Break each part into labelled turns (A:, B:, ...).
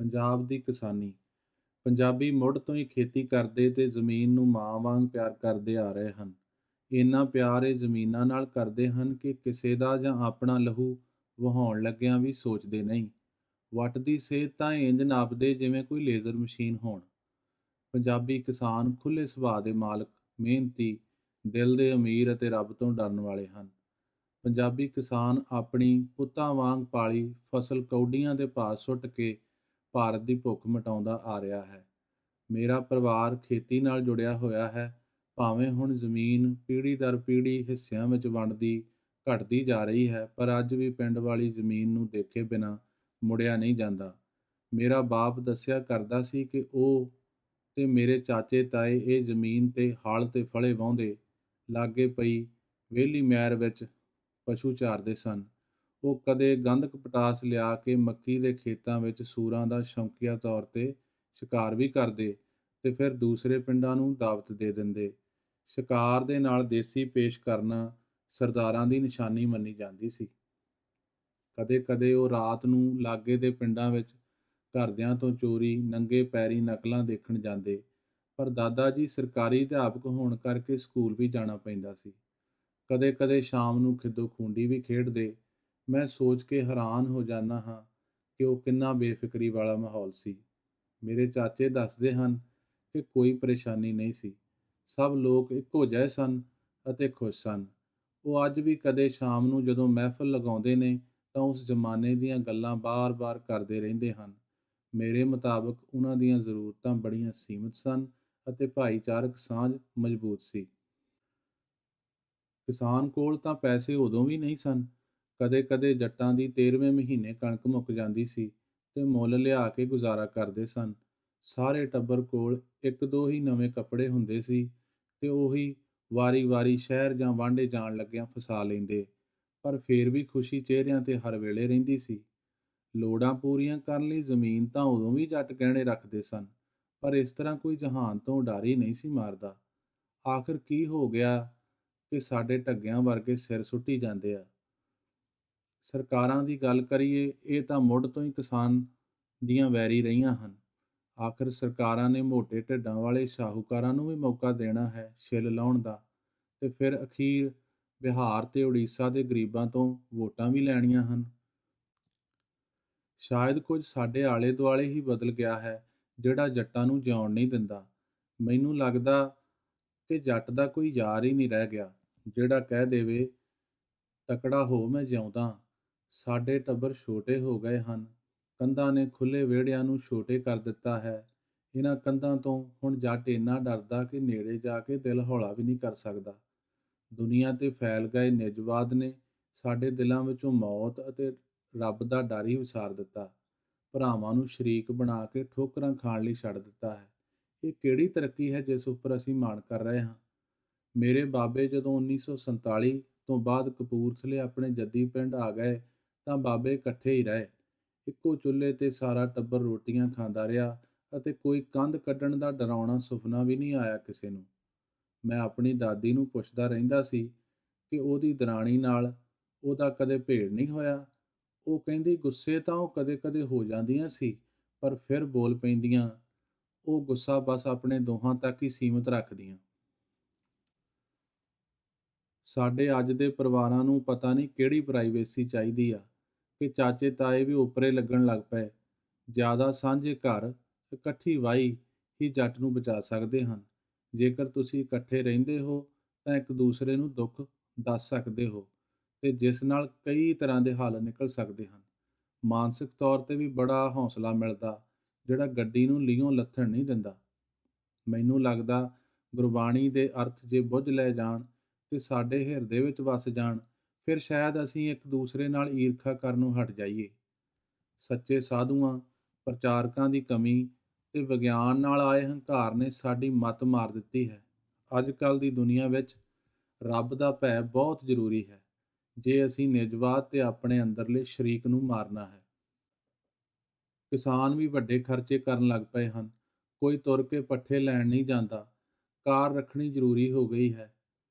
A: ਪੰਜਾਬ ਦੀ ਕਿਸਾਨੀ। ਪੰਜਾਬੀ ਮੁੱਢ ਤੋਂ ਹੀ ਖੇਤੀ ਕਰਦੇ ਤੇ ਜ਼ਮੀਨ ਨੂੰ ਮਾਂ ਵਾਂਗ ਪਿਆਰ ਕਰਦੇ ਆ ਰਹੇ ਹਨ। ਇੰਨਾ ਪਿਆਰ ਇਹ ਜ਼ਮੀਨਾਂ ਨਾਲ ਕਰਦੇ ਹਨ ਕਿ ਕਿਸੇ ਦਾ ਜਾਂ ਆਪਣਾ ਲਹੂ ਵਹਾਉਣ ਲੱਗਿਆਂ ਵੀ ਸੋਚਦੇ ਨਹੀਂ। ਵੱਟ ਦੀ ਸਿਹਤ ਤਾਂ ਇੰਜ ਨਾਪਦੇ ਜਿਵੇਂ ਕੋਈ ਲੇਜ਼ਰ ਮਸ਼ੀਨ ਹੋਣ। ਪੰਜਾਬੀ ਕਿਸਾਨ ਖੁੱਲ੍ਹੇ ਸੁਭਾਅ ਦੇ ਮਾਲਕ, ਮਿਹਨਤੀ, ਦਿਲ ਦੇ ਅਮੀਰ ਅਤੇ ਰੱਬ ਤੋਂ ਡਰਨ ਵਾਲੇ ਹਨ। ਪੰਜਾਬੀ ਕਿਸਾਨ ਆਪਣੀ ਪੁੱਤਾਂ ਵਾਂਗ ਪਾਲੀ ਫਸਲ ਕੌਡੀਆਂ ਦੇ ਭਾਅ ਸੁੱਟ ਕੇ ਭਾਰਤ ਦੀ ਭੁੱਖ ਮਿਟਾਉਂਦਾ ਆ ਰਿਹਾ ਹੈ। ਮੇਰਾ ਪਰਿਵਾਰ ਖੇਤੀ ਨਾਲ ਜੁੜਿਆ ਹੋਇਆ ਹੈ। ਭਾਵੇਂ ਹੁਣ ਜ਼ਮੀਨ ਪੀੜ੍ਹੀ ਦਰ ਪੀੜ੍ਹੀ ਹਿੱਸਿਆਂ ਵਿੱਚ ਵੰਡਦੀ ਘਟਦੀ ਜਾ ਰਹੀ ਹੈ, ਪਰ ਅੱਜ ਵੀ ਪਿੰਡ ਵਾਲੀ ਜ਼ਮੀਨ ਨੂੰ ਦੇਖੇ ਬਿਨਾਂ ਮੁੜਿਆ ਨਹੀਂ ਜਾਂਦਾ। ਮੇਰਾ ਬਾਪ ਦੱਸਿਆ ਕਰਦਾ ਸੀ ਕਿ ਉਹ ਤੇ ਮੇਰੇ ਚਾਚੇ ਤਾਏ ਇਹ ਜ਼ਮੀਨ 'ਤੇ ਹਲ ਤੇ ਫਲੇ ਵਾਹੁੰਦੇ, ਲਾਗੇ ਪਈ ਵਿਹਲੀ ਮੈਰ ਵਿੱਚ ਪਸ਼ੂ ਚਾਰਦੇ ਸਨ। ਉਹ ਕਦੇ ਗੰਧਕ ਪਟਾਸ ਲਿਆ ਕੇ ਮੱਕੀ ਦੇ ਖੇਤਾਂ ਵਿੱਚ ਸੂਰਾਂ ਦਾ ਸ਼ੌਕੀਆ ਤੌਰ 'ਤੇ ਸ਼ਿਕਾਰ ਵੀ ਕਰਦੇ ਤੇ ਫਿਰ ਦੂਸਰੇ ਪਿੰਡਾਂ ਨੂੰ ਦਾਵਤ ਦੇ ਦਿੰਦੇ। ਸ਼ਿਕਾਰ ਦੇ ਨਾਲ ਦੇਸੀ ਪੇਸ਼ ਕਰਨਾ ਸਰਦਾਰਾਂ ਦੀ ਨਿਸ਼ਾਨੀ ਮੰਨੀ ਜਾਂਦੀ ਸੀ। ਕਦੇ-ਕਦੇ ਉਹ ਰਾਤ ਨੂੰ ਲਾਗੇ ਦੇ ਪਿੰਡਾਂ ਵਿੱਚ ਘਰਦਿਆਂ ਤੋਂ ਚੋਰੀ ਨੰਗੇ ਪੈਰੀਂ ਨਕਲਾਂ ਦੇਖਣ ਜਾਂਦੇ, ਪਰ ਦਾਦਾ ਜੀ ਸਰਕਾਰੀ ਅਧਿਆਪਕ ਹੋਣ ਕਰਕੇ ਸਕੂਲ ਵੀ ਜਾਣਾ ਪੈਂਦਾ ਸੀ। ਕਦੇ-ਕਦੇ ਸ਼ਾਮ ਨੂੰ ਖਿੱਦੋ-ਖੂੰਡੀ ਵੀ ਖੇਡਦੇ। ਮੈਂ ਸੋਚ ਕੇ ਹੈਰਾਨ ਹੋ ਜਾਂਦਾ ਹਾਂ ਕਿ ਉਹ ਕਿੰਨਾ ਬੇਫਿਕਰੀ ਵਾਲਾ ਮਾਹੌਲ ਸੀ। ਮੇਰੇ ਚਾਚੇ ਦੱਸਦੇ ਹਨ ਕਿ ਕੋਈ ਪਰੇਸ਼ਾਨੀ ਨਹੀਂ ਸੀ। ਸਭ ਲੋਕ ਇੱਕੋ ਜਿਹੇ ਸਨ ਅਤੇ ਖੁਸ਼ ਸਨ। ਉਹ ਅੱਜ ਵੀ ਕਦੇ ਸ਼ਾਮ ਨੂੰ ਜਦੋਂ ਮਹਿਫਲ ਲਗਾਉਂਦੇ ਨੇ ਤਾਂ ਉਸ ਜ਼ਮਾਨੇ ਦੀਆਂ ਗੱਲਾਂ ਬਾਰ-ਬਾਰ ਕਰਦੇ ਰਹਿੰਦੇ ਹਨ। ਮੇਰੇ ਮੁਤਾਬਕ ਉਹਨਾਂ ਦੀਆਂ ਜ਼ਰੂਰਤਾਂ ਬੜੀਆਂ ਸੀਮਿਤ ਸਨ ਅਤੇ ਭਾਈਚਾਰਕ ਸਾਂਝ ਮਜ਼ਬੂਤ ਸੀ। ਕਿਸਾਨ ਕੋਲ ਤਾਂ ਪੈਸੇ ਉਦੋਂ ਵੀ ਨਹੀਂ ਸਨ। ਕਦੇ-ਕਦੇ ਜੱਟਾਂ ਦੀ 13ਵੇਂ ਮਹੀਨੇ ਕਣਕ ਮੁੱਕ ਜਾਂਦੀ ਸੀ ਤੇ ਮੁੱਲ ਲਿਆ ਕੇ ਗੁਜ਼ਾਰਾ ਕਰਦੇ ਸਨ। ਸਾਰੇ ਟੱਬਰ ਕੋਲ ਇੱਕ ਦੋ ਹੀ ਨਵੇਂ ਕੱਪੜੇ ਹੁੰਦੇ ਸੀ ਤੇ ਉਹੀ ਵਾਰੀ-ਵਾਰੀ ਸ਼ਹਿਰ ਜਾਂ ਵਾਂਢੇ ਜਾਣ ਲੱਗਿਆਂ ਫਸਾ ਲੈਂਦੇ, ਪਰ ਫੇਰ ਵੀ ਖੁਸ਼ੀ ਚਿਹਰਿਆਂ 'ਤੇ ਹਰ ਵੇਲੇ ਰਹਿੰਦੀ ਸੀ। ਲੋੜਾਂ ਪੂਰੀਆਂ ਕਰਨ ਲਈ ਜ਼ਮੀਨ ਤਾਂ ਉਦੋਂ ਵੀ ਜੱਟ ਗਹਿਣੇ ਰੱਖਦੇ ਸਨ, ਪਰ ਇਸ ਤਰ੍ਹਾਂ ਕੋਈ ਜਹਾਨ ਤੋਂ ਉਡਾਰੀ ਨਹੀਂ ਸੀ ਮਾਰਦਾ। ਆਖਿਰ ਕੀ ਹੋ ਗਿਆ ਕਿ ਸਾਡੇ ਢੱਗਿਆਂ ਵਰਗੇ ਸਿਰ ਸੁੱਟੀ ਜਾਂਦੇ ਆ। ਸਰਕਾਰਾਂ ਦੀ ਗੱਲ ਕਰੀਏ, ਇਹ ਤਾਂ ਮੁੱਢ ਤੋਂ ਹੀ ਕਿਸਾਨ ਦੀਆਂ ਵੈਰੀ ਰਹੀਆਂ ਹਨ। ਆਖਿਰ ਸਰਕਾਰਾਂ ਨੇ ਮੋਟੇ ਢਿੱਡਾਂ ਵਾਲੇ ਸ਼ਾਹੂਕਾਰਾਂ ਨੂੰ ਵੀ ਮੌਕਾ ਦੇਣਾ ਹੈ ਛਿੱਲ ਲਾਹੁਣ ਦਾ, ਤੇ ਫਿਰ ਅਖੀਰ ਬਿਹਾਰ ਤੇ ਉੜੀਸਾ ਦੇ ਗਰੀਬਾਂ ਤੋਂ ਵੋਟਾਂ ਵੀ ਲੈਣੀਆਂ ਹਨ। ਸ਼ਾਇਦ ਕੁਝ ਸਾਡੇ ਆਲੇ ਦੁਆਲੇ ਹੀ ਬਦਲ ਗਿਆ ਹੈ, ਜਿਹੜਾ ਜੱਟਾਂ ਨੂੰ ਜਿਉਣ ਨਹੀਂ ਦਿੰਦਾ। ਮੈਨੂੰ ਲੱਗਦਾ ਕਿ ਜੱਟ ਦਾ ਕੋਈ ਯਾਰ ਹੀ ਨਹੀਂ ਰਹਿ ਗਿਆ, ਜਿਹੜਾ ਕਹਿ ਦੇਵੇ ਤਕੜਾ ਹੋ ਮੈਂ ਜਿਉਂਦਾ। ਸਾਡੇ ਟੱਬਰ ਛੋਟੇ ਹੋ ਗਏ ਹਨ। ਕੰਧਾਂ ਨੇ ਖੁੱਲ੍ਹੇ ਵਿਹੜਿਆਂ ਨੂੰ ਛੋਟੇ ਕਰ ਦਿੱਤਾ ਹੈ। ਇਹਨਾਂ ਕੰਧਾਂ ਤੋਂ ਹੁਣ ਜੱਟ ਇੰਨਾ ਡਰਦਾ ਕਿ ਨੇੜੇ ਜਾ ਕੇ ਦਿਲ ਹੌਲਾ ਵੀ ਨਹੀਂ ਕਰ ਸਕਦਾ। ਦੁਨੀਆ 'ਤੇ ਫੈਲ ਗਏ ਨਿੱਜਵਾਦ ਨੇ ਸਾਡੇ ਦਿਲਾਂ ਵਿੱਚੋਂ ਮੌਤ ਅਤੇ ਰੱਬ ਦਾ ਡਰ ਹੀ ਵਿਸਾਰ ਦਿੱਤਾ। ਭਰਾਵਾਂ ਨੂੰ ਸ਼ਰੀਕ ਬਣਾ ਕੇ ਠੋਕਰਾਂ ਖਾਣ ਲਈ ਛੱਡ ਦਿੱਤਾ ਹੈ। ਇਹ ਕਿਹੜੀ ਤਰੱਕੀ ਹੈ ਜਿਸ ਉੱਪਰ ਅਸੀਂ ਮਾਣ ਕਰ ਰਹੇ ਹਾਂ। ਮੇਰੇ ਬਾਬੇ ਜਦੋਂ 1947 ਤੋਂ ਬਾਅਦ ਕਪੂਰਥਲੇ ਆਪਣੇ ਜੱਦੀ ਪਿੰਡ ਆ ਗਏ ਤਾਂ ਬਾਬੇ ਇਕੱਠੇ ਹੀ ਰਹੇ। ਇੱਕੋ ਚੁੱਲ੍ਹੇ 'ਤੇ ਸਾਰਾ ਟੱਬਰ ਰੋਟੀਆਂ ਖਾਂਦਾ ਰਿਹਾ ਅਤੇ ਕੋਈ ਕੰਧ ਕੱਢਣ ਦਾ ਡਰਾਉਣਾ ਸੁਪਨਾ ਵੀ ਨਹੀਂ ਆਇਆ ਕਿਸੇ ਨੂੰ। ਮੈਂ ਆਪਣੀ ਦਾਦੀ ਨੂੰ ਪੁੱਛਦਾ ਰਹਿੰਦਾ ਸੀ ਕਿ ਉਹਦੀ ਦਰਾਣੀ ਨਾਲ ਉਹਦਾ ਕਦੇ ਭੇੜ ਨਹੀਂ ਹੋਇਆ। ਉਹ ਕਹਿੰਦੀ ਗੁੱਸੇ ਤਾਂ ਉਹ ਕਦੇ-ਕਦੇ ਹੋ ਜਾਂਦੀਆਂ ਸੀ, ਪਰ ਫਿਰ ਬੋਲ ਪੈਂਦੀਆਂ। ਉਹ ਗੁੱਸਾ ਬਸ ਆਪਣੇ ਦੋਹਾਂ ਤੱਕ ਹੀ ਸੀਮਿਤ ਰੱਖਦੀਆਂ। ਸਾਡੇ ਅੱਜ ਦੇ ਪਰਿਵਾਰਾਂ ਨੂੰ ਪਤਾ ਨਹੀਂ ਕਿਹੜੀ ਪ੍ਰਾਈਵੇਸੀ ਚਾਹੀਦੀ ਆ ਕਿ ਚਾਚੇ ਤਾਏ ਵੀ ਓਪਰੇ ਲੱਗਣ ਲੱਗ ਪਏ। ਜ਼ਿਆਦਾ ਸਾਂਝੇ ਘਰ, ਇਕੱਠੀ ਵਾਹੀ ਹੀ ਜੱਟ ਨੂੰ ਬਚਾ ਸਕਦੇ ਹਨ। ਜੇਕਰ ਤੁਸੀਂ ਇਕੱਠੇ ਰਹਿੰਦੇ ਹੋ ਤਾਂ ਇੱਕ ਦੂਸਰੇ ਨੂੰ ਦੁੱਖ ਦੱਸ ਸਕਦੇ ਹੋ ਤੇ ਜਿਸ ਨਾਲ ਕਈ ਤਰ੍ਹਾਂ ਦੇ ਹੱਲ ਨਿਕਲ ਸਕਦੇ ਹਨ। ਮਾਨਸਿਕ ਤੌਰ 'ਤੇ ਵੀ ਬੜਾ ਹੌਸਲਾ ਮਿਲਦਾ, ਜਿਹੜਾ ਗੱਡੀ ਨੂੰ ਲੀਹੋਂ ਲੱਥਣ ਨਹੀਂ ਦਿੰਦਾ। ਮੈਨੂੰ ਲੱਗਦਾ ਗੁਰਬਾਣੀ ਦੇ ਅਰਥ ਜੇ ਬੁੱਝ ਲਏ ਜਾਣ ਤੇ ਸਾਡੇ ਹਿਰਦੇ ਵਿੱਚ ਵਸ ਜਾਣ, ਫਿਰ ਸ਼ਾਇਦ ਅਸੀਂ ਇੱਕ ਦੂਸਰੇ ਨਾਲ ਈਰਖਾ ਕਰਨੋਂ ਹਟ ਜਾਈਏ। ਸੱਚੇ ਸਾਧੂਆਂ, ਪ੍ਰਚਾਰਕਾਂ ਦੀ ਕਮੀ ਤੇ ਵਿਗਿਆਨ ਨਾਲ ਆਏ ਹੰਕਾਰ ਨੇ ਸਾਡੀ ਮੱਤ ਮਾਰ ਦਿੱਤੀ ਹੈ। ਅੱਜ ਕੱਲ੍ਹ ਦੀ ਦੁਨੀਆ ਵਿੱਚ ਰੱਬ ਦਾ ਭੈ ਬਹੁਤ ਜ਼ਰੂਰੀ ਹੈ, ਜੇ ਅਸੀਂ ਨਿੱਜਵਾਦ ਤੇ ਆਪਣੇ ਅੰਦਰਲੇ ਸ਼ਰੀਕ ਨੂੰ ਮਾਰਨਾ ਹੈ। ਕਿਸਾਨ ਵੀ ਵੱਡੇ ਖਰਚੇ ਕਰਨ ਲੱਗ ਪਏ ਹਨ। ਕੋਈ ਤੁਰ ਕੇ ਪੱਠੇ ਲੈਣ ਨਹੀਂ ਜਾਂਦਾ। ਕਾਰ ਰੱਖਣੀ ਜ਼ਰੂਰੀ ਹੋ ਗਈ ਹੈ,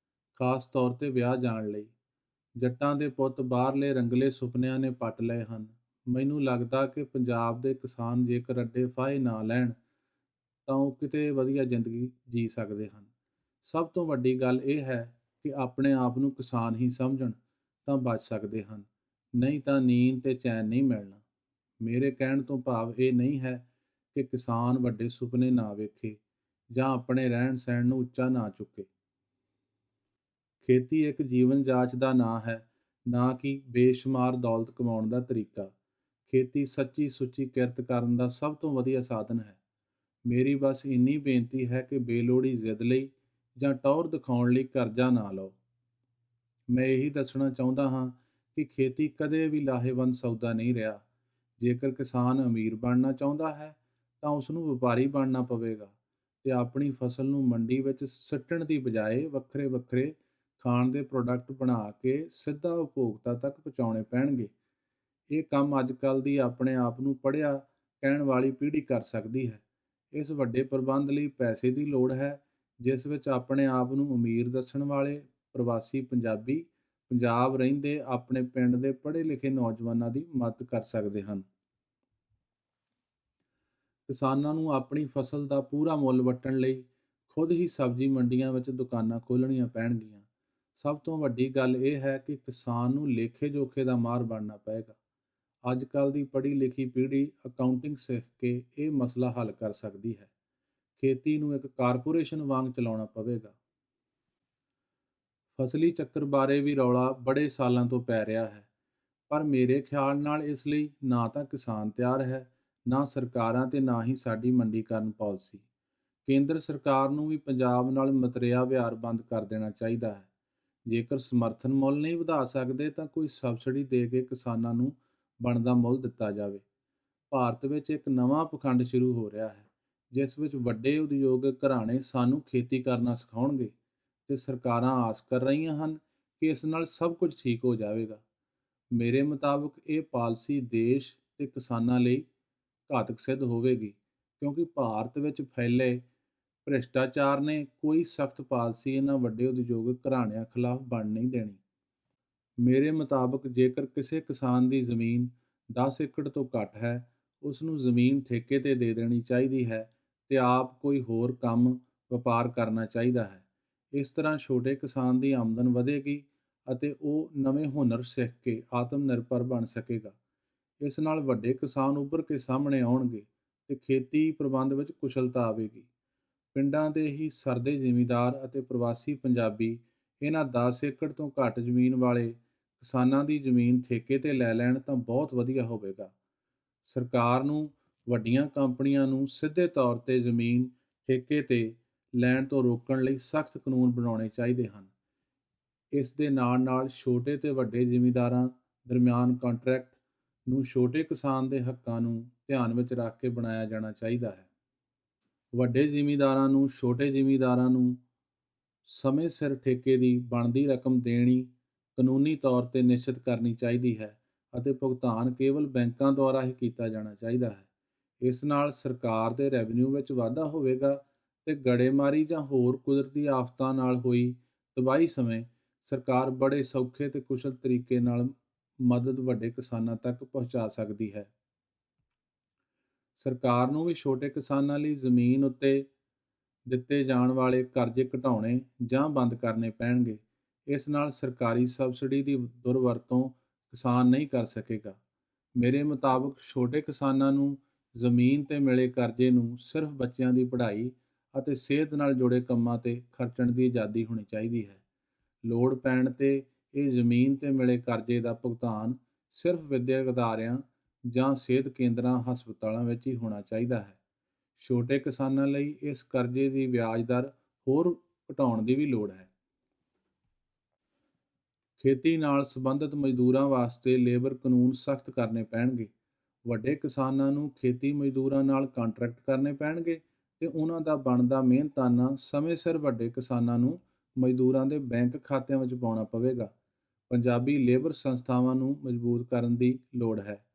A: ਖਾਸ ਤੌਰ 'ਤੇ ਵਿਆਹ ਜਾਣ ਲਈ। ਜੱਟਾਂ ਦੇ ਪੁੱਤ ਬਾਹਰਲੇ ਰੰਗਲੇ ਸੁਪਨਿਆਂ ਨੇ ਪੱਟ ਲਏ ਹਨ। ਮੈਨੂੰ ਲੱਗਦਾ ਕਿ ਪੰਜਾਬ ਦੇ ਕਿਸਾਨ ਜੇਕਰ ਅੱਡੇ ਫਾਹੇ ਨਾ ਲੈਣ ਤਾਂ ਉਹ ਕਿਤੇ ਵਧੀਆ ਜ਼ਿੰਦਗੀ ਜੀ ਸਕਦੇ ਹਨ। ਸਭ ਤੋਂ ਵੱਡੀ ਗੱਲ ਇਹ ਹੈ ਕਿ ਆਪਣੇ ਆਪ ਨੂੰ ਕਿਸਾਨ ਹੀ ਸਮਝਣ ਤਾਂ ਬਚ ਸਕਦੇ ਹਨ, ਨਹੀਂ ਤਾਂ ਨੀਂਦ ਤੇ ਚੈਨ ਨਹੀਂ ਮਿਲਣਾ। ਮੇਰੇ ਕਹਿਣ ਤੋਂ ਭਾਵ ਇਹ ਨਹੀਂ ਹੈ ਕਿ ਕਿਸਾਨ ਵੱਡੇ ਸੁਪਨੇ ਨਾ ਵੇਖੇ ਜਾਂ ਆਪਣੇ ਰਹਿਣ ਸਹਿਣ ਨੂੰ ਉੱਚਾ ਨਾ ਚੁੱਕੇ। ਖੇਤੀ ਇੱਕ ਜੀਵਨ ਜਾਚ ਦਾ ਨਾਂ ਹੈ, ਨਾ ਕਿ ਬੇਸ਼ੁਮਾਰ ਦੌਲਤ ਕਮਾਉਣ ਦਾ ਤਰੀਕਾ। ਖੇਤੀ ਸੱਚੀ ਸੁੱਚੀ ਕਿਰਤ ਕਰਨ ਦਾ ਸਭ ਤੋਂ ਵਧੀਆ ਸਾਧਨ ਹੈ। ਮੇਰੀ ਬਸ ਇੰਨੀ ਬੇਨਤੀ ਹੈ ਕਿ ਬੇਲੋੜੀ ਜ਼ਿੱਦ ਲਈ ਜਾਂ ਟੌਰ ਦਿਖਾਉਣ ਲਈ ਕਰਜ਼ਾ ਨਾ ਲਓ। ਮੈਂ ਇਹੀ ਦੱਸਣਾ ਚਾਹੁੰਦਾ ਹਾਂ ਕਿ ਖੇਤੀ ਕਦੇ ਵੀ ਲਾਹੇਵੰਦ ਸੌਦਾ ਨਹੀਂ ਰਿਹਾ। ਜੇਕਰ ਕਿਸਾਨ ਅਮੀਰ ਬਣਨਾ ਚਾਹੁੰਦਾ ਹੈ ਤਾਂ ਉਸ ਨੂੰ ਵਪਾਰੀ ਬਣਨਾ ਪਵੇਗਾ ਤੇ ਆਪਣੀ ਫਸਲ ਨੂੰ ਮੰਡੀ ਵਿੱਚ ਸੁੱਟਣ ਦੀ ਬਜਾਏ ਵੱਖਰੇ ਵੱਖਰੇ ਖਾਣ ਦੇ ਪ੍ਰੋਡਕਟ ਬਣਾ ਕੇ ਸਿੱਧਾ ਉਪਭੋਗਤਾ ਤੱਕ ਪਹੁੰਚਾਉਣੇ ਪੈਣਗੇ। ਇਹ ਕੰਮ ਅੱਜ ਕੱਲ੍ਹ ਦੀ ਆਪਣੇ ਆਪ ਨੂੰ ਪੜ੍ਹਿਆ ਕਹਿਣ ਵਾਲੀ ਪੀੜ੍ਹੀ ਕਰ ਸਕਦੀ ਹੈ। ਇਸ ਵੱਡੇ ਪ੍ਰਬੰਧ ਲਈ ਪੈਸੇ ਦੀ ਲੋੜ ਹੈ, ਜਿਸ ਵਿੱਚ ਆਪਣੇ ਆਪ ਨੂੰ ਅਮੀਰ ਦੱਸਣ ਵਾਲੇ ਪ੍ਰਵਾਸੀ ਪੰਜਾਬੀ ਪੰਜਾਬ ਰਹਿੰਦੇ ਆਪਣੇ ਪਿੰਡ ਦੇ ਪੜ੍ਹੇ ਲਿਖੇ ਨੌਜਵਾਨਾਂ ਦੀ ਮਦਦ ਕਰ ਸਕਦੇ ਹਨ। ਕਿਸਾਨਾਂ ਨੂੰ ਆਪਣੀ ਫਸਲ ਦਾ ਪੂਰਾ ਮੁੱਲ ਵੱਟਣ ਲਈ ਖੁਦ ਹੀ ਸਬਜ਼ੀ ਮੰਡੀਆਂ ਵਿੱਚ ਦੁਕਾਨਾਂ ਖੋਲ੍ਹਣੀਆਂ ਪੈਣਗੀਆਂ। ਸਭ ਤੋਂ ਵੱਡੀ ਗੱਲ ਇਹ ਹੈ ਕਿ ਕਿਸਾਨ ਨੂੰ ਲੇਖੇ ਜੋਖੇ ਦਾ ਮਾਹਰ ਬਣਨਾ ਪਏਗਾ। ਅੱਜ ਕੱਲ੍ਹ ਦੀ ਪੜ੍ਹੀ ਲਿਖੀ ਪੀੜ੍ਹੀ ਅਕਾਊਂਟਿੰਗ ਸਿੱਖ ਕੇ ਇਹ ਮਸਲਾ ਹੱਲ ਕਰ ਸਕਦੀ ਹੈ। ਖੇਤੀ ਨੂੰ ਇੱਕ ਕਾਰਪੋਰੇਸ਼ਨ ਵਾਂਗ ਚਲਾਉਣਾ ਪਵੇਗਾ। ਫਸਲੀ ਚੱਕਰ ਬਾਰੇ ਵੀ ਰੌਲਾ ਬੜੇ ਸਾਲਾਂ ਤੋਂ ਪੈ ਰਿਹਾ ਹੈ, ਪਰ ਮੇਰੇ ਖਿਆਲ ਨਾਲ ਇਸ ਲਈ ਨਾ ਤਾਂ ਕਿਸਾਨ ਤਿਆਰ ਹੈ, ਨਾ ਸਰਕਾਰਾਂ ਤੇ ਨਾ ਹੀ ਸਾਡੀ ਮੰਡੀਕਰਨ ਪਾਲਿਸੀ। ਕੇਂਦਰ ਸਰਕਾਰ ਨੂੰ ਵੀ ਪੰਜਾਬ ਨਾਲ ਮਤਰੇਆ ਵਿਹਾਰ ਬੰਦ ਕਰ ਦੇਣਾ ਚਾਹੀਦਾ ਹੈ। ਜੇਕਰ ਸਮਰਥਨ ਮੁੱਲ ਨਹੀਂ ਵਧਾ ਸਕਦੇ ਤਾਂ ਕੋਈ ਸਬਸਿਡੀ ਦੇ ਕੇ ਕਿਸਾਨਾਂ ਨੂੰ ਬਣਦਾ ਮੁੱਲ ਦਿੱਤਾ ਜਾਵੇ। ਭਾਰਤ ਵਿੱਚ ਇੱਕ ਨਵਾਂ ਪਖੰਡ ਸ਼ੁਰੂ ਹੋ ਰਿਹਾ ਹੈ, ਜਿਸ ਵਿੱਚ ਵੱਡੇ ਉਦਯੋਗਿਕ ਘਰਾਣੇ ਸਾਨੂੰ ਖੇਤੀ ਕਰਨਾ ਸਿਖਾਉਣਗੇ ਤੇ ਸਰਕਾਰਾਂ ਆਸ ਕਰ ਰਹੀਆਂ ਹਨ ਕਿ ਇਸ ਨਾਲ ਸਭ ਕੁਝ ਠੀਕ ਹੋ ਜਾਵੇਗਾ। ਮੇਰੇ ਮੁਤਾਬਕ ਇਹ ਪਾਲਿਸੀ ਦੇਸ਼ ਤੇ ਕਿਸਾਨਾਂ ਲਈ ਘਾਤਕ ਸਿੱਧ ਹੋਵੇਗੀ, ਕਿਉਂਕਿ ਭਾਰਤ ਵਿੱਚ ਫੈਲੇ ਭ੍ਰਿਸ਼ਟਾਚਾਰ ਨੇ ਕੋਈ ਸਖਤ ਪਾਲਿਸੀ ਇਹਨਾਂ ਵੱਡੇ ਉਦਯੋਗਿਕ ਘਰਾਣਿਆਂ ਖਿਲਾਫ ਬਣ ਨਹੀਂ ਦੇਣੀ। ਮੇਰੇ ਮੁਤਾਬਕ ਜੇਕਰ ਕਿਸੇ ਕਿਸਾਨ ਦੀ ਜ਼ਮੀਨ 10 ਏਕੜ ਤੋਂ ਘੱਟ ਹੈ, ਉਸ ਨੂੰ ਜ਼ਮੀਨ ਠੇਕੇ ਤੇ ਦੇ ਦੇਣੀ ਚਾਹੀਦੀ ਹੈ ਤੇ ਆਪ ਕੋਈ ਹੋਰ ਕੰਮ ਵਪਾਰ ਕਰਨਾ ਚਾਹੀਦਾ ਹੈ। ਇਸ ਤਰ੍ਹਾਂ ਛੋਟੇ ਕਿਸਾਨ ਦੀ ਆਮਦਨ ਵਧੇਗੀ ਅਤੇ ਉਹ ਨਵੇਂ ਹੁਨਰ ਸਿੱਖ ਕੇ ਆਤਮ ਨਿਰਭਰ ਬਣ ਸਕੇਗਾ। ਇਸ ਨਾਲ ਵੱਡੇ ਕਿਸਾਨ ਉੱਭਰ ਕੇ ਸਾਹਮਣੇ ਆਉਣਗੇ ਤੇ ਖੇਤੀ ਪ੍ਰਬੰਧ ਵਿੱਚ ਕੁਸ਼ਲਤਾ ਆਵੇਗੀ। ਪਿੰਡਾਂ ਦੇ ਹੀ ਸਰਦੇ ਜ਼ਿਮੀਂਦਾਰ ਅਤੇ ਪ੍ਰਵਾਸੀ ਪੰਜਾਬੀ ਇਹਨਾਂ 10 ਏਕੜ ਤੋਂ ਘੱਟ ਜ਼ਮੀਨ ਵਾਲੇ ਕਿਸਾਨਾਂ ਦੀ ਜ਼ਮੀਨ ਠੇਕੇ ਤੇ ਲੈ ਲੈਣ ਤਾਂ ਬਹੁਤ ਵਧੀਆ ਹੋਵੇਗਾ। ਸਰਕਾਰ ਨੂੰ ਵੱਡੀਆਂ ਕੰਪਨੀਆਂ ਨੂੰ ਸਿੱਧੇ ਤੌਰ ਤੇ ਜ਼ਮੀਨ ਠੇਕੇ ਤੇ ਲੈਣ ਤੋਂ ਰੋਕਣ ਲਈ ਸਖਤ ਕਾਨੂੰਨ ਬਣਾਉਣੇ ਚਾਹੀਦੇ ਹਨ। ਇਸ ਦੇ ਨਾਲ ਨਾਲ ਛੋਟੇ ਤੇ ਵੱਡੇ ਜ਼ਿਮੀਂਦਾਰਾਂ ਦਰਮਿਆਨ ਕੰਟਰੈਕਟ ਨੂੰ ਛੋਟੇ ਕਿਸਾਨ ਦੇ ਹੱਕਾਂ ਨੂੰ ਧਿਆਨ ਵਿੱਚ ਰੱਖ ਕੇ ਬਣਾਇਆ ਜਾਣਾ ਚਾਹੀਦਾ ਹੈ। ਵੱਡੇ ਜ਼ਿਮੀਂਦਾਰਾਂ ਨੂੰ ਛੋਟੇ ਜ਼ਿਮੀਂਦਾਰਾਂ ਨੂੰ ਸਮੇਂ ਸਿਰ ਠੇਕੇ ਦੀ ਬਣਦੀ ਰਕਮ ਦੇਣੀ ਕਾਨੂੰਨੀ ਤੌਰ ਤੇ ਨਿਸ਼ਚਿਤ ਕਰਨੀ ਚਾਹੀਦੀ ਹੈ ਅਤੇ ਭੁਗਤਾਨ ਕੇਵਲ ਬੈਂਕਾਂ ਦੁਆਰਾ ਹੀ ਕੀਤਾ ਜਾਣਾ ਚਾਹੀਦਾ ਹੈ। ਇਸ ਨਾਲ ਸਰਕਾਰ ਦੇ ਰੈਵਨਿਊ ਵਿੱਚ ਵਾਧਾ ਹੋਵੇਗਾ ਤੇ ਗੜੇਮਾਰੀ ਜਾਂ ਹੋਰ ਕੁਦਰਤੀ ਆਫਤਾਂ ਨਾਲ ਹੋਈ ਤਬਾਹੀ ਸਮੇਂ ਸਰਕਾਰ ਬੜੇ ਸੌਖੇ ਤੇ ਕੁਸ਼ਲ ਤਰੀਕੇ ਨਾਲ ਮਦਦ ਵੱਡੇ ਕਿਸਾਨਾਂ ਤੱਕ ਪਹੁੰਚਾ ਸਕਦੀ ਹੈ। ਸਰਕਾਰ ਨੂੰ ਵੀ ਛੋਟੇ ਕਿਸਾਨਾਂ ਲਈ ਜ਼ਮੀਨ ਉੱਤੇ ਦਿੱਤੇ ਜਾਣ ਵਾਲੇ ਕਰਜ਼ੇ ਘਟਾਉਣੇ ਜਾਂ ਬੰਦ ਕਰਨੇ ਪੈਣਗੇ। ਇਸ ਨਾਲ ਸਰਕਾਰੀ ਸਬਸਿਡੀ ਦੀ ਦੁਰਵਰਤੋਂ ਕਿਸਾਨ ਨਹੀਂ ਕਰ ਸਕੇਗਾ। ਮੇਰੇ ਮੁਤਾਬਕ ਛੋਟੇ ਕਿਸਾਨਾਂ ਨੂੰ ਜ਼ਮੀਨ ਤੇ ਮਿਲੇ ਕਰਜ਼ੇ ਨੂੰ ਸਿਰਫ ਬੱਚਿਆਂ ਦੀ ਪੜ੍ਹਾਈ ਅਤੇ ਸਿਹਤ ਨਾਲ ਜੁੜੇ ਕੰਮਾਂ ਤੇ ਖਰਚਣ ਦੀ ਆਜ਼ਾਦੀ ਹੋਣੀ ਚਾਹੀਦੀ ਹੈ। ਲੋੜ ਪੈਣ ਤੇ ਇਹ ਜ਼ਮੀਨ ਤੇ ਮਿਲੇ ਕਰਜ਼ੇ ਦਾ ਭੁਗਤਾਨ ਸਿਰਫ ਵਿੱਦਿਅਕ ਅਦਾਰਿਆਂ ਜਾਂ ਸਿਹਤ ਕੇਂਦਰਾਂ ਹਸਪਤਾਲਾਂ ਵਿੱਚ ਹੀ ਹੋਣਾ ਚਾਹੀਦਾ ਹੈ। ਛੋਟੇ ਕਿਸਾਨਾਂ ਲਈ ਇਸ ਕਰਜ਼ੇ ਦੀ ਵਿਆਜ ਦਰ ਹੋਰ ਘਟਾਉਣ ਦੀ ਵੀ ਲੋੜ ਹੈ। ਖੇਤੀ ਨਾਲ ਸੰਬੰਧਿਤ ਮਜ਼ਦੂਰਾਂ ਵਾਸਤੇ ਲੇਬਰ ਕਾਨੂੰਨ ਸਖਤ ਕਰਨੇ ਪੈਣਗੇ। ਵੱਡੇ ਕਿਸਾਨਾਂ ਨੂੰ ਖੇਤੀ ਮਜ਼ਦੂਰਾਂ ਨਾਲ ਕੰਟਰੈਕਟ ਕਰਨੇ ਪੈਣਗੇ ਤੇ ਉਹਨਾਂ ਦਾ ਬਣਦਾ ਮਿਹਨਤਾਨਾ ਸਮੇਂ ਸਿਰ ਵੱਡੇ ਕਿਸਾਨਾਂ ਨੂੰ ਮਜ਼ਦੂਰਾਂ ਦੇ ਬੈਂਕ ਖਾਤਿਆਂ ਵਿੱਚ ਪਾਉਣਾ ਪਵੇਗਾ। ਪੰਜਾਬੀ ਲੇਬਰ ਸੰਸਥਾਵਾਂ ਨੂੰ ਮਜ਼ਬੂਤ ਕਰਨ ਦੀ ਲੋੜ ਹੈ।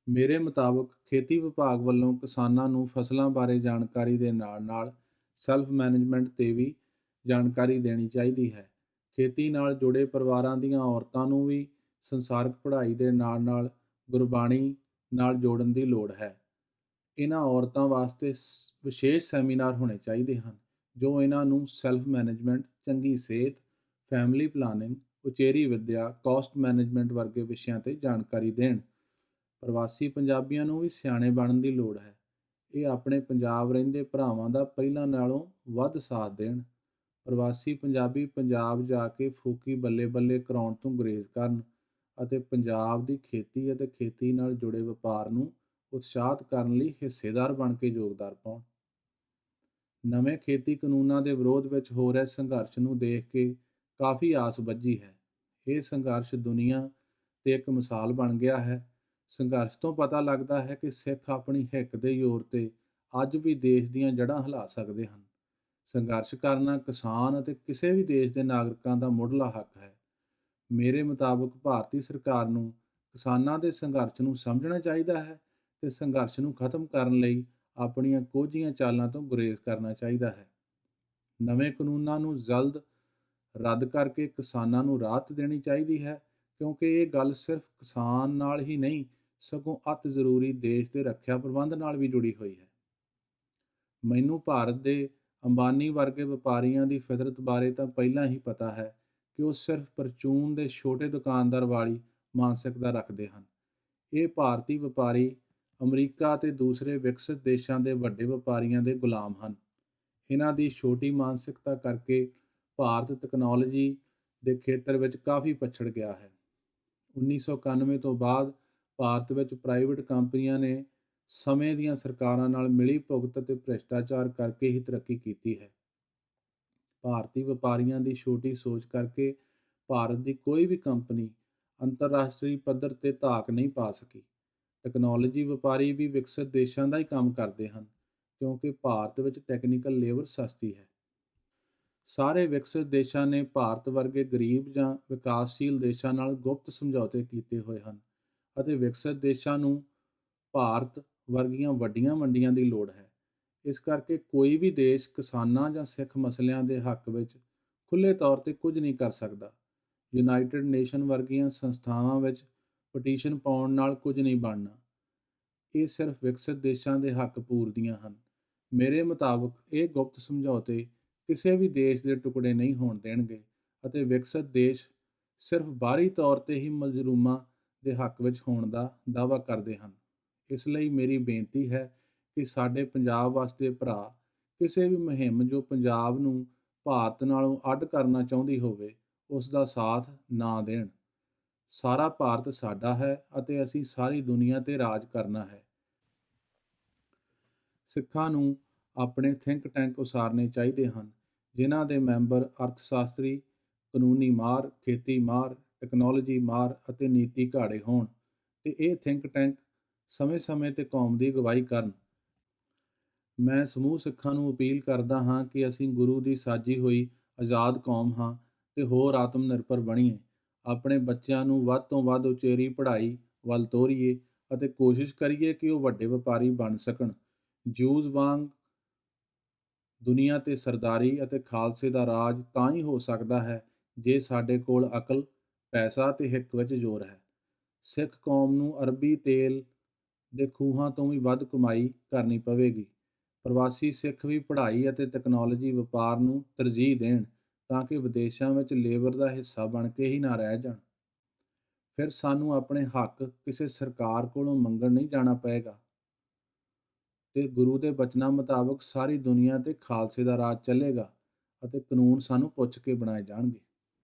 A: ਮੇਰੇ ਮੁਤਾਬਕ ਖੇਤੀ ਵਿਭਾਗ ਵੱਲੋਂ ਕਿਸਾਨਾਂ ਨੂੰ ਫਸਲਾਂ ਬਾਰੇ ਜਾਣਕਾਰੀ ਦੇ ਨਾਲ-ਨਾਲ ਸੈਲਫ ਮੈਨੇਜਮੈਂਟ ਤੇ ਵੀ ਜਾਣਕਾਰੀ ਦੇਣੀ ਚਾਹੀਦੀ ਹੈ। ਖੇਤੀ ਨਾਲ ਜੁੜੇ ਪਰਿਵਾਰਾਂ ਦੀਆਂ ਔਰਤਾਂ ਨੂੰ ਵੀ ਸੰਸਾਰਕ ਪੜ੍ਹਾਈ ਦੇ ਨਾਲ-ਨਾਲ ਗੁਰਬਾਣੀ ਨਾਲ ਜੋੜਨ ਦੀ ਲੋੜ ਹੈ। ਇਹਨਾਂ ਔਰਤਾਂ ਵਾਸਤੇ ਵਿਸ਼ੇਸ਼ ਸੈਮੀਨਾਰ ਹੋਣੇ ਚਾਹੀਦੇ ਹਨ ਜੋ ਇਹਨਾਂ ਨੂੰ ਸੈਲਫ ਮੈਨੇਜਮੈਂਟ, ਚੰਗੀ ਸਿਹਤ, ਫੈਮਿਲੀ ਪਲਾਨਿੰਗ, ਉਚੇਰੀ ਵਿੱਦਿਆ, ਕਾਸਟ ਮੈਨੇਜਮੈਂਟ ਵਰਗੇ ਵਿਸ਼ਿਆਂ 'ਤੇ ਜਾਣਕਾਰੀ ਦੇਣ। ਪ੍ਰਵਾਸੀ ਪੰਜਾਬੀਆਂ ਨੂੰ ਵੀ ਸਿਆਣੇ ਬਣਨ ਦੀ ਲੋੜ ਹੈ। ਇਹ ਆਪਣੇ ਪੰਜਾਬ ਰਹਿੰਦੇ ਭਰਾਵਾਂ ਦਾ ਪਹਿਲਾਂ ਨਾਲੋਂ ਵੱਧ ਸਾਥ ਦੇਣ। ਪ੍ਰਵਾਸੀ ਪੰਜਾਬੀ ਪੰਜਾਬ ਜਾ ਕੇ ਫੂਕੀ ਬੱਲੇ ਬੱਲੇ ਕਰਾਉਣ ਤੋਂ ਗੁਰੇਜ਼ ਕਰਨ ਅਤੇ ਪੰਜਾਬ ਦੀ ਖੇਤੀ ਅਤੇ ਖੇਤੀ ਨਾਲ ਜੁੜੇ ਵਪਾਰ ਨੂੰ ਉਤਸ਼ਾਹਤ ਕਰਨ ਲਈ ਹਿੱਸੇਦਾਰ ਬਣ ਕੇ ਯੋਗਦਾਨ ਪਾਉਣ। ਨਵੇਂ ਖੇਤੀ ਕਾਨੂੰਨਾਂ ਦੇ ਵਿਰੋਧ ਵਿੱਚ ਹੋ ਰਹੇ ਸੰਘਰਸ਼ ਨੂੰ ਦੇਖ ਕੇ ਕਾਫੀ ਆਸ ਬੱਝੀ ਹੈ। ਇਹ ਸੰਘਰਸ਼ ਦੁਨੀਆ 'ਤੇ ਇੱਕ ਮਿਸਾਲ ਬਣ ਗਿਆ ਹੈ। ਸੰਘਰਸ਼ ਤੋਂ ਪਤਾ ਲੱਗਦਾ ਹੈ ਕਿ ਸਿੱਖ ਆਪਣੀ ਹਿੱਕ ਦੇ ਜ਼ੋਰ 'ਤੇ ਅੱਜ ਵੀ ਦੇਸ਼ ਦੀਆਂ ਜੜ੍ਹਾਂ ਹਿਲਾ ਸਕਦੇ ਹਨ। ਸੰਘਰਸ਼ ਕਰਨਾ ਕਿਸਾਨ ਅਤੇ ਕਿਸੇ ਵੀ ਦੇਸ਼ ਦੇ ਨਾਗਰਿਕਾਂ ਦਾ ਮੁੱਢਲਾ ਹੱਕ ਹੈ। ਮੇਰੇ ਮੁਤਾਬਕ ਭਾਰਤੀ ਸਰਕਾਰ ਨੂੰ ਕਿਸਾਨਾਂ ਦੇ ਸੰਘਰਸ਼ ਨੂੰ ਸਮਝਣਾ ਚਾਹੀਦਾ ਹੈ ਤੇ ਸੰਘਰਸ਼ ਨੂੰ ਖਤਮ ਕਰਨ ਲਈ ਆਪਣੀਆਂ ਕੋਝੀਆਂ ਚਾਲਾਂ ਤੋਂ ਗੁਰੇਜ਼ ਕਰਨਾ ਚਾਹੀਦਾ ਹੈ। ਨਵੇਂ ਕਾਨੂੰਨਾਂ ਨੂੰ ਜਲਦ ਰੱਦ ਕਰਕੇ ਕਿਸਾਨਾਂ ਨੂੰ ਰਾਹਤ ਦੇਣੀ ਚਾਹੀਦੀ ਹੈ, ਕਿਉਂਕਿ ਇਹ ਗੱਲ ਸਿਰਫ ਕਿਸਾਨ ਨਾਲ ਹੀ ਨਹੀਂ ਸਗੋਂ ਅਤ ਜ਼ਰੂਰੀ ਦੇਸ਼ ਦੇ ਰੱਖਿਆ ਪ੍ਰਬੰਧ ਨਾਲ ਵੀ ਜੁੜੀ ਹੋਈ ਹੈ। ਮੈਨੂੰ ਭਾਰਤ ਦੇ ਅੰਬਾਨੀ ਵਰਗੇ ਵਪਾਰੀਆਂ ਦੀ ਫਿਤਰਤ ਬਾਰੇ ਤਾਂ ਪਹਿਲਾਂ ਹੀ ਪਤਾ ਹੈ ਕਿ ਉਹ ਸਿਰਫ ਪਰਚੂਨ ਦੇ ਛੋਟੇ ਦੁਕਾਨਦਾਰ ਵਾਲੀ ਮਾਨਸਿਕਤਾ ਰੱਖਦੇ ਹਨ। ਇਹ ਭਾਰਤੀ ਵਪਾਰੀ ਅਮਰੀਕਾ ਅਤੇ ਦੂਸਰੇ ਵਿਕਸਿਤ ਦੇਸ਼ਾਂ ਦੇ ਵੱਡੇ ਵਪਾਰੀਆਂ ਦੇ ਗੁਲਾਮ ਹਨ। ਇਹਨਾਂ ਦੀ ਛੋਟੀ ਮਾਨਸਿਕਤਾ ਕਰਕੇ ਭਾਰਤ ਤਕਨਾਲੋਜੀ ਦੇ ਖੇਤਰ ਵਿੱਚ ਕਾਫੀ ਪਛੜ ਗਿਆ ਹੈ। 1991 ਤੋਂ ਬਾਅਦ ਭਾਰਤ ਵਿੱਚ ਪ੍ਰਾਈਵੇਟ ਕੰਪਨੀਆਂ ਨੇ ਸਮੇਂ ਦੀਆਂ ਸਰਕਾਰਾਂ ਨਾਲ ਮਿਲੀ ਭੁਗਤ ਅਤੇ ਭ੍ਰਿਸ਼ਟਾਚਾਰ ਕਰਕੇ ਹੀ ਤਰੱਕੀ ਕੀਤੀ ਹੈ। ਭਾਰਤੀ ਵਪਾਰੀਆਂ ਦੀ ਛੋਟੀ ਸੋਚ ਕਰਕੇ ਭਾਰਤ ਦੀ ਕੋਈ ਵੀ ਕੰਪਨੀ ਅੰਤਰਰਾਸ਼ਟਰੀ ਪੱਧਰ 'ਤੇ ਧਾਕ ਨਹੀਂ ਪਾ ਸਕੀ। ਟੈਕਨੋਲੋਜੀ ਵਪਾਰੀ ਵੀ ਵਿਕਸਿਤ ਦੇਸ਼ਾਂ ਦਾ ਹੀ ਕੰਮ ਕਰਦੇ ਹਨ, ਕਿਉਂਕਿ ਭਾਰਤ ਵਿੱਚ ਟੈਕਨੀਕਲ ਲੇਬਰ ਸਸਤੀ ਹੈ। ਸਾਰੇ ਵਿਕਸਿਤ ਦੇਸ਼ਾਂ ਨੇ ਭਾਰਤ ਵਰਗੇ ਗਰੀਬ ਜਾਂ ਵਿਕਾਸਸ਼ੀਲ ਦੇਸ਼ਾਂ ਨਾਲ ਗੁਪਤ ਸਮਝੌਤੇ ਕੀਤੇ ਹੋਏ ਹਨ ਅਤੇ ਵਿਕਸਿਤ ਦੇਸ਼ਾਂ ਨੂੰ ਭਾਰਤ ਵਰਗੀਆਂ ਵੱਡੀਆਂ ਮੰਡੀਆਂ ਦੀ ਲੋੜ ਹੈ। ਇਸ ਕਰਕੇ ਕੋਈ ਵੀ ਦੇਸ਼ ਕਿਸਾਨਾਂ ਜਾਂ ਸਿੱਖ ਮਸਲਿਆਂ ਦੇ ਹੱਕ ਵਿੱਚ ਖੁੱਲ੍ਹੇ ਤੌਰ 'ਤੇ ਕੁਝ ਨਹੀਂ ਕਰ ਸਕਦਾ। ਯੂਨਾਈਟਿਡ ਨੇਸ਼ਨ ਵਰਗੀਆਂ ਸੰਸਥਾਵਾਂ ਵਿੱਚ ਪਟੀਸ਼ਨ ਪਾਉਣ ਨਾਲ ਕੁਝ ਨਹੀਂ ਬਣਨਾ। ਇਹ ਸਿਰਫ ਵਿਕਸਿਤ ਦੇਸ਼ਾਂ ਦੇ ਹੱਕ ਪੂਰਦੀਆਂ ਹਨ। ਮੇਰੇ ਮੁਤਾਬਕ ਇਹ ਗੁਪਤ ਸਮਝੌਤੇ ਕਿਸੇ ਵੀ ਦੇਸ਼ ਦੇ ਟੁਕੜੇ ਨਹੀਂ ਹੋਣ ਦੇਣਗੇ ਅਤੇ ਵਿਕਸਿਤ ਦੇਸ਼ ਸਿਰਫ ਬਾਹਰੀ ਤੌਰ 'ਤੇ ਹੀ ਮਜ਼ਲੂਮਾਂ ਦੇ ਹੱਕ ਵਿੱਚ ਹੋਣ ਦਾ ਦਾਅਵਾ ਕਰਦੇ ਹਨ। ਇਸ ਲਈ ਮੇਰੀ ਬੇਨਤੀ ਹੈ ਕਿ ਸਾਡੇ ਪੰਜਾਬ ਵਾਸਤੇ ਭਰਾ ਕਿਸੇ ਵੀ ਮੁਹਿੰਮ ਜੋ ਪੰਜਾਬ ਨੂੰ ਭਾਰਤ ਨਾਲੋਂ ਅੱਡ ਕਰਨਾ ਚਾਹੁੰਦੀ ਹੋਵੇ ਉਸ ਦਾ ਸਾਥ ਨਾ ਦੇਣ। ਸਾਰਾ ਭਾਰਤ ਸਾਡਾ ਹੈ ਅਤੇ ਅਸੀਂ ਸਾਰੀ ਦੁਨੀਆ 'ਤੇ ਰਾਜ ਕਰਨਾ ਹੈ। ਸਿੱਖਾਂ ਨੂੰ ਆਪਣੇ ਥਿੰਕ ਟੈਂਕ ਉਸਾਰਨੇ ਚਾਹੀਦੇ ਹਨ, ਜਿਨ੍ਹਾਂ ਦੇ ਮੈਂਬਰ ਅਰਥਸ਼ਾਸਤਰੀ, ਕਾਨੂੰਨੀ ਮਾਹਰ, ਖੇਤੀ ਮਾਹਰ, ਟੈਕਨੋਲੋਜੀ ਮਾਹਰ ਅਤੇ ਨੀਤੀ ਘਾੜੇ ਹੋਣ ਤੇ ਇਹ ਥਿੰਕ ਟੈਂਕ ਸਮੇਂ-ਸਮੇਂ 'ਤੇ ਕੌਮ ਦੀ ਅਗਵਾਈ ਕਰਨ। ਮੈਂ ਸਮੂਹ ਸਿੱਖਾਂ ਨੂੰ ਅਪੀਲ ਕਰਦਾ ਹਾਂ ਕਿ ਅਸੀਂ ਗੁਰੂ ਦੀ ਸਾਜੀ ਹੋਈ ਆਜ਼ਾਦ ਕੌਮ ਹਾਂ ਤੇ ਹੋਰ ਆਤਮ ਨਿਰਭਰ ਬਣੀਏ। ਆਪਣੇ ਬੱਚਿਆਂ ਨੂੰ ਵੱਧ ਤੋਂ ਵੱਧ ਉਚੇਰੀ ਪੜ੍ਹਾਈ ਵੱਲ ਤੋਰੀਏ ਅਤੇ ਕੋਸ਼ਿਸ਼ ਕਰੀਏ ਕਿ ਉਹ ਵੱਡੇ ਵਪਾਰੀ ਬਣ ਸਕਣ। ਜਿਊਜ਼ ਵਾਂਗ ਦੁਨੀਆ 'ਤੇ ਸਰਦਾਰੀ ਅਤੇ ਖਾਲਸੇ ਦਾ ਰਾਜ ਤਾਂ ਹੀ ਹੋ ਸਕਦਾ ਹੈ ਜੇ ਸਾਡੇ ਕੋਲ ਅਕਲ, ਪੈਸਾ ਤੇ ਹਿੱਕ ਵਿੱਚ ਜ਼ੋਰ ਹੈ। ਸਿੱਖ ਕੌਮ ਨੂੰ ਅਰਬੀ ਤੇਲ ਦੇ ਖੂਹਾਂ ਤੋਂ ਵੀ ਵੱਧ ਕਮਾਈ ਕਰਨੀ ਪਵੇਗੀ। ਪ੍ਰਵਾਸੀ ਸਿੱਖ ਵੀ ਪੜ੍ਹਾਈ ਅਤੇ ਤਕਨਾਲੋਜੀ ਵਪਾਰ ਨੂੰ ਤਰਜੀਹ ਦੇਣ ਤਾਂ ਕਿ ਵਿਦੇਸ਼ਾਂ ਵਿੱਚ ਲੇਬਰ ਦਾ ਹਿੱਸਾ ਬਣ ਕੇ ਹੀ ਨਾ ਰਹਿ ਜਾਣ। ਫਿਰ ਸਾਨੂੰ ਆਪਣੇ ਹੱਕ ਕਿਸੇ ਸਰਕਾਰ ਕੋਲੋਂ ਮੰਗਣ ਨਹੀਂ ਜਾਣਾ ਪਏਗਾ ਤੇ ਗੁਰੂ ਦੇ ਬਚਨਾਂ ਮੁਤਾਬਕ ਸਾਰੀ ਦੁਨੀਆ 'ਤੇ ਖਾਲਸੇ ਦਾ ਰਾਜ ਚੱਲੇਗਾ ਅਤੇ ਕਾਨੂੰਨ ਸਾਨੂੰ ਪੁੱਛ ਕੇ ਬਣਾਏ ਜਾਣਗੇ।